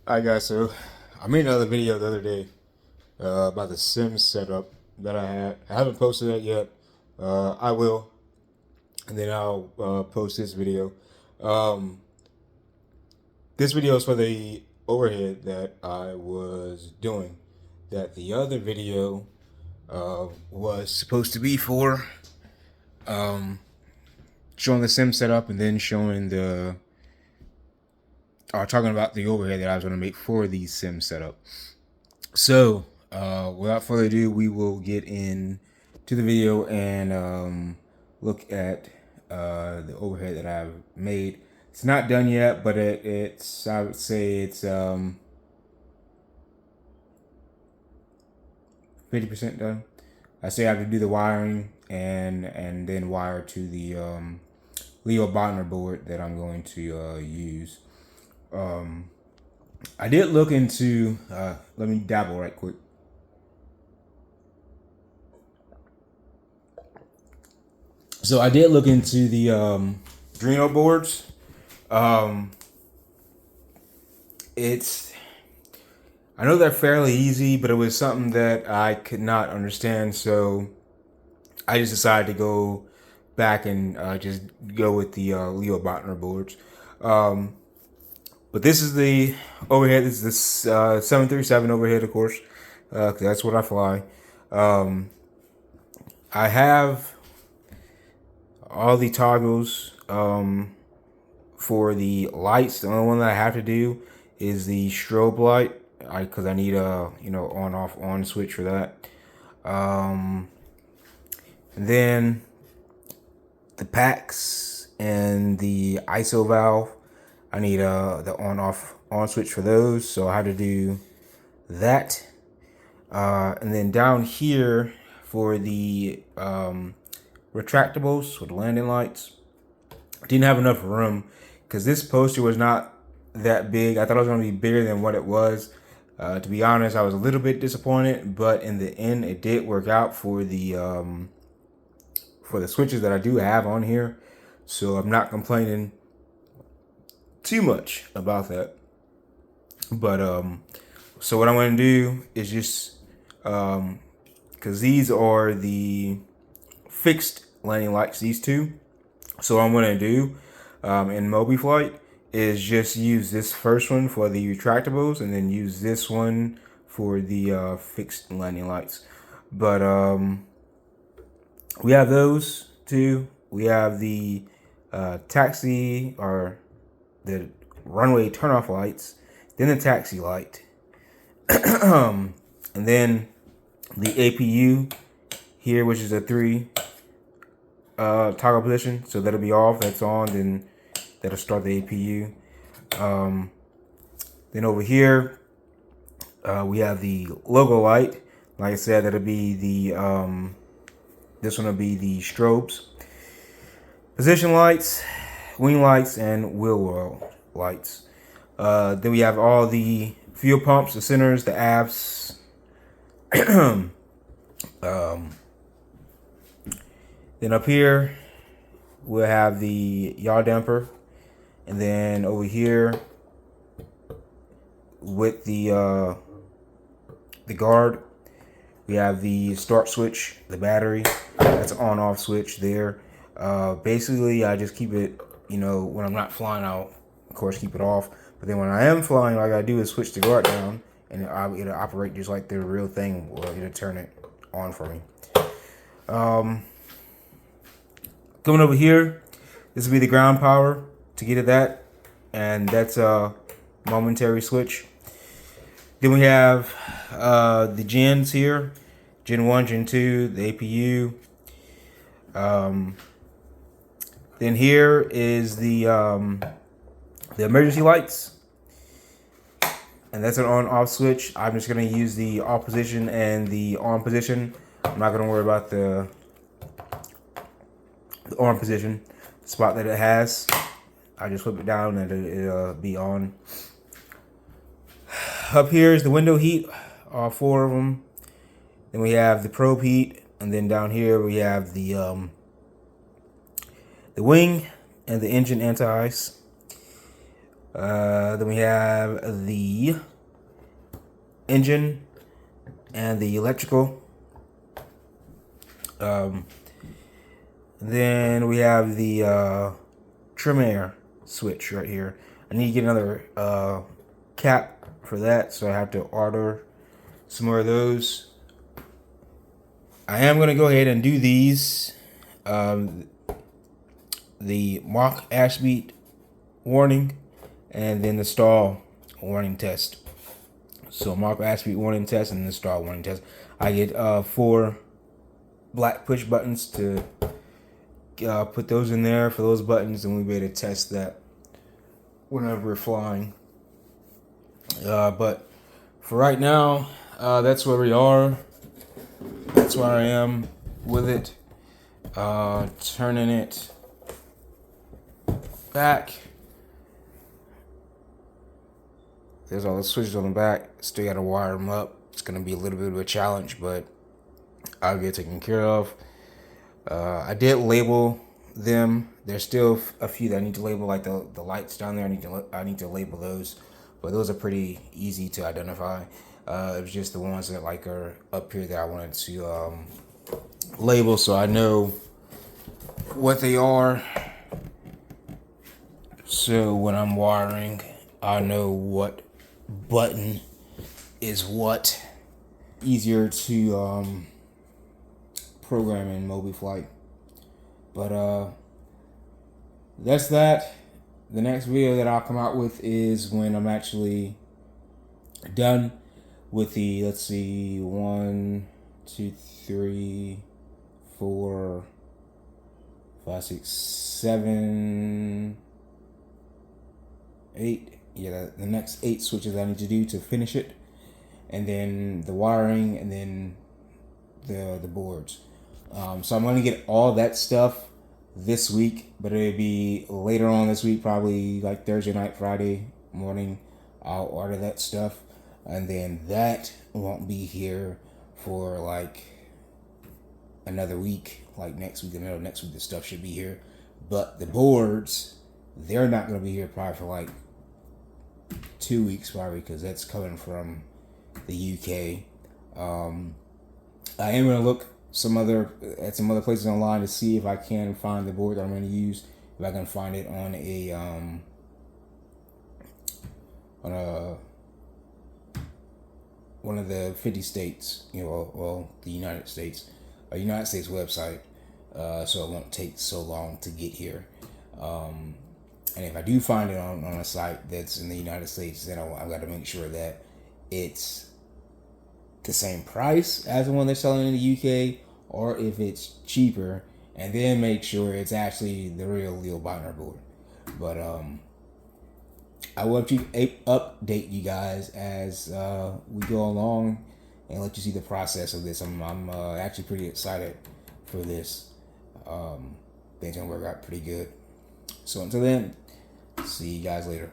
Alright guys, so I made another video the other day about the sim setup that I had. I haven't posted that yet. I will, and then I'll post this video. Um, this video is for the overhead that I was doing. That the other video was supposed to be for showing the sim setup and then showing the talking about the overhead that I was going to make for the sim setup. So, without further ado, we will get into the video and look at the overhead that I've made. It's not done yet, but it's I would say it's 50% done. I say I have to do the wiring and then wire to the Leo Botner board that I'm going to use. I did look into. Let me dabble right quick. So I did look into the Drino boards. Um, it's I know they're fairly easy, but it was something that I could not understand. So I just decided to go back and just go with the Leo Botner boards. But this is the overhead. This is the 737 overhead, of course, 'cause that's what I fly. Um, I have all the toggles for the lights. The only one that I have to do is the strobe light, because I need a on off on switch for that. And then the packs and the ISO valve, I need the on off on switch for those, so I had to do that. And then down here for the retractables with the landing lights, I didn't have enough room because this poster was not that big. I thought it was going to be bigger than what it was. To be honest, I was a little bit disappointed, but in the end, it did work out for the switches that I do have on here. So I'm not complaining too much about that. But so what I'm going to do is just because these are the fixed landing lights, these two. So what I'm going to do in Mobi Flight is just use this first one for the retractables and then use this one for the fixed landing lights. But we have those two. We have the taxi or the runway turnoff lights, then the taxi light, and then the APU here, which is a 3 toggle position. So that'll be off. That's on. Then that'll start the APU. Then over here, we have the logo light. Like I said, that'll be the this one will be the strobes, position lights, wing lights, and wheel well lights. Then we have all the fuel pumps, the centers, the apps. Then up here, we'll have the yaw damper. And then over here, with the guard, we have the start switch, the battery. That's an on-off switch there. Basically, I just keep it, when I'm not flying, I'll, of course, keep it off. But then when I am flying, all I gotta do is switch the guard down, and it'll operate just like the real thing, or it'll turn it on for me. Coming over here, this will be the ground power to get at that, and that's a momentary switch. Then we have the gens here, Gen 1, Gen 2, the APU. Then here is the emergency lights, and that's an on-off switch. I'm just gonna use the off position and the on position. I'm not gonna worry about the on position spot that it has. I just flip it down and it'll be on. Up here is the window heat, all 4 of them. Then we have the probe heat, and then down here we have the wing and the engine anti-ice. Then we have the engine and the electrical. Then we have the trim air switch right here. I need to get another cap for that, so I have to order some more of those. I am going to go ahead and do these. The mock Ashbeat warning and then the stall warning test. So mock Ashbeat warning test and the stall warning test. I get 4 black push buttons to put those in there for those buttons, and we'll be able to test that whenever we're flying. But for right now, that's where we are. That's where I am with it. Turning it back. There's all the switches on the back. Still got to wire them up. It's going to be a little bit of a challenge, but I'll get taken care of. I did label them. There's still a few that I need to label, like the lights down there. I need to label those, but those are pretty easy to identify. It was just the ones that like are up here that I wanted to label, so I know what they are. So when I'm wiring, I know what button is what. Easier to program in MobiFlight. But that's that. The next video that I'll come out with is when I'm actually done with the, let's see, 1, 2, 3, 4, 5, 6, 7, 8. Yeah, the next 8 switches I need to do to finish it, and then the wiring, and then the boards. So I'm gonna get all that stuff this week, but it'll be later on this week, probably like Thursday night, Friday morning. I'll order that stuff, and then that won't be here for like another week. Like next week, the middle of next week, the stuff should be here. But the boards, they're not gonna be here probably for like 2 weeks, probably, because that's coming from the UK. I am gonna look some other places online to see if I can find the board that I'm going to use. If I can find it on one of the 50 states, the United States website, so it won't take so long to get here. And if I do find it on a site that's in the United States, then I've got to make sure that it's the same price as the one they're selling in the UK, or if it's cheaper, and then make sure it's actually the real Leo Botner board. But I will update you guys as we go along and let you see the process of this. I'm actually pretty excited for this. Things gonna work out pretty good. So until then, see you guys later.